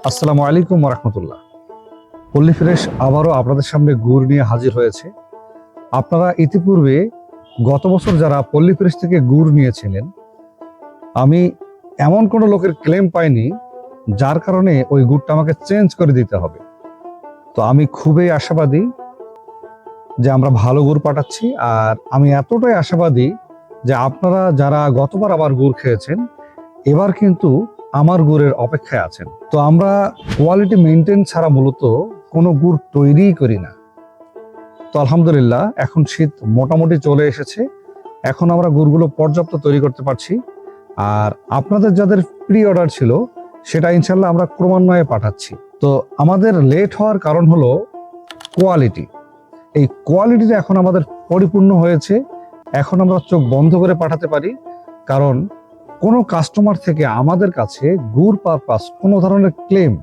আসসালামু আলাইকুম রহমতুল্লাহ। পল্লী ফ্রেশ আবারও আপনাদের সামনে গুড় নিয়ে হাজির হয়েছে। আপনারা ইতিপূর্বে গত বছর যারা পল্লী ফ্রেশ থেকে গুড় নিয়েছিলেন, আমি এমন কোনো লোকের ক্লেম পাইনি যার কারণে ওই গুড়টা আমাকে চেঞ্জ করে দিতে হবে। তো আমি খুবই আশাবাদী যে আমরা ভালো গুড় পাঠাচ্ছি, আর আমি এতটাই আশাবাদী যে আপনারা যারা গতবার আবার গুড় খেয়েছেন এবার কিন্তু আমার গুড়ের অপেক্ষায় আছেন। তো আমরা কোয়ালিটি মেনটেন ছাড়া মূলত কোনো গুড় তৈরিই করি না। তো আলহামদুলিল্লাহ এখন শীত মোটামুটি চলে এসেছে, এখন আমরা গুড়গুলো পর্যাপ্ত তৈরি করতে পারছি। আর আপনাদের যাদের প্রি অর্ডার ছিল সেটা ইনশাল্লাহ আমরা ক্রমান্বয়ে পাঠাচ্ছি। তো আমাদের লেট হওয়ার কারণ হলো কোয়ালিটি। এই কোয়ালিটিটা এখন আমাদের পরিপূর্ণ হয়েছে, এখন আমরা চোখ বন্ধ করে পাঠাতে পারি, কারণ কোনো কাস্টমার থেকে আমাদের কাছে গুড় পারপাস কোনো ধরনের ক্লেম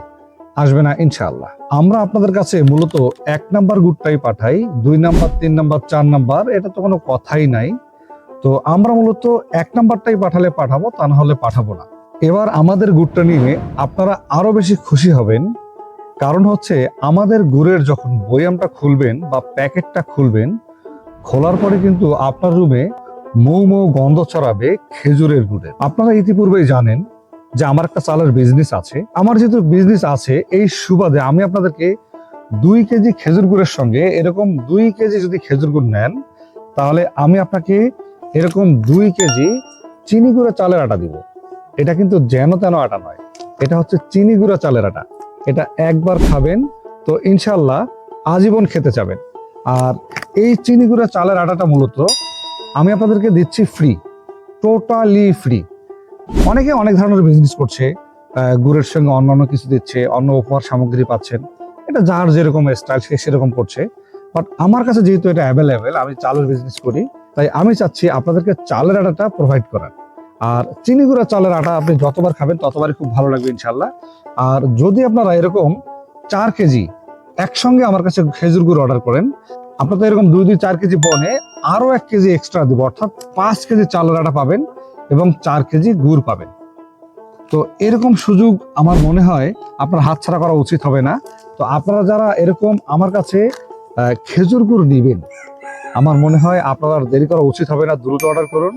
আসবে না ইনশাআল্লাহ। আমরা আপনাদের কাছে মূলত 1 নাম্বার গুড়টাই পাঠাই, 2 নাম্বার 3 নাম্বার 4 নাম্বার এটা তো কোনো কথাই নাই। তো আমরা মূলত 1 নাম্বারটাই পাঠালে পাঠাবো, তা না হলে পাঠাবো না। এবার আমাদের গুড়টা নিয়ে আপনারা আরো বেশি খুশি হবেন, কারণ হচ্ছে আমাদের গুড়ের যখন বয়ামটা খুলবেন বা প্যাকেটটা খুলবেন, খোলার পরে কিন্তু আপনার রুমে মৌ মৌ গন্ধ ছড়াবে খেজুরের গুড়ের। আপনারা ইতিপূর্বেই জানেন যে আমার একটা চালের বিজনেস আছে। আমার যেহেতু বিজনেস আছে, এই সুবাদে আমি আপনাদেরকে 2 কেজি খেজুর গুড়ের সঙ্গে এরকম 2 কেজি যদি খেজুর গুড় নেন, তাহলে আমি আপনাকে এরকম 2 কেজি চিনি গুঁড়া চালের আটা দিব। এটা কিন্তু যেন তেন আটা নয়, এটা হচ্ছে চিনি গুঁড়া চালের আটা। এটা একবার খাবেন তো ইনশাল্লাহ আজীবন খেতে চাবেন। আর এই চিনি গুঁড়া চালের আটাটা মূলত আমি আপনাদেরকে দিচ্ছি ফ্রি, টোটালি ফ্রি। অনেকে অনেক ধরনের বিজনেস করছে, গুড়ের সঙ্গে অন্যান্য কিছু দিচ্ছে, অন্য উপহার সামগ্রী পাচ্ছেন, এটা যার যেরকম স্টাইল সে সেরকম করছে। বাট আমার কাছে যেহেতু এটা অ্যাভেলেবেল, আমি চালের বিজনেস করি, তাই আমি চাচ্ছি আপনাদেরকে চালের আটাটা প্রোভাইড করার। আর চিনি গুঁড়া চালের আটা আপনি যতবার খাবেন ততবারই খুব ভালো লাগবে ইনশাল্লাহ। আর যদি আপনারা এরকম 4 কেজি একসঙ্গে আমার কাছে খেজুর গুড় অর্ডার করেন, আপনাদের এরকম 2-4 কেজি বনে আরো 1 কেজি এক্সট্রা দিব, অর্থাৎ 5 কেজি চালের আটা পাবেন এবং 4 কেজি গুড় পাবেন। তো এরকম সুযোগ আমার মনে হয় আপনার হাতছাড়া করা উচিত হবে না। তো আপনারা যারা এরকম আমার কাছে খেজুর গুড় নিবেন, আমার মনে হয় আপনার দেরি করা উচিত হবে না, দ্রুত অর্ডার করুন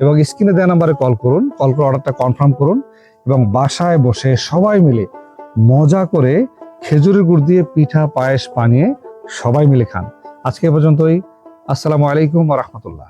এবং স্ক্রিনে দেওয়া নাম্বারে কল করুন, কল করে অর্ডারটা কনফার্ম করুন এবং বাসায় বসে সবাই মিলে মজা করে খেজুরের গুড় দিয়ে পিঠা পায়েস বানিয়ে সবাই মিলে খান। আজকে এ পর্যন্তই। আসসালামু আলাইকুম ওয়া রাহমাতুল্লাহ।